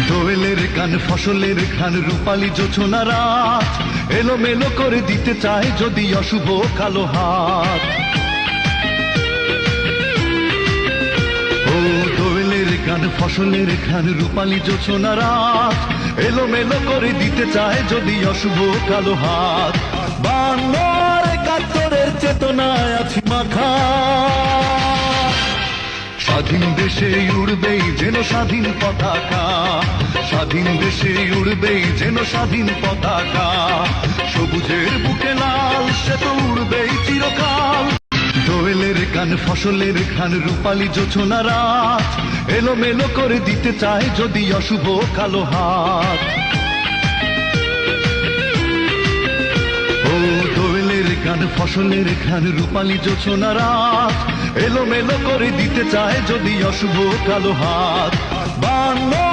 দোয়েলের গান ফসলের ঘান রূপালী জোছনা রাত এলোমেলো করে দিতে চায় যদি অশুভ কালো হাত। ও দোয়েলের গান ফসলের ঘান রূপালী জোছনা রাত এলোমেলো করে দিতে চায় যদি অশুভ কালো হাত। বাংলার একাত্তরের চেতনায় আছি মাখা, স্বাধীন দেশে উড়বেই যেন স্বাধীন পতাকা, স্বাধীন দেশে উড়বেই যেন স্বাধীন পতাকা। সবুজের বুকে লাল সে তো উড়বেই চিরকাল। দোয়েলের গান ফসলের ঘান রূপালী জোছনা রাত এলোমেলো করে দিতে চায় যদি অশুভ কালো হাত। ও দোয়েলের গান ফসলের ঘান রূপালী জোছনা রাত এলোমেলো করে দিতে চায় যদি অশুভ কালো হাত। বাংলা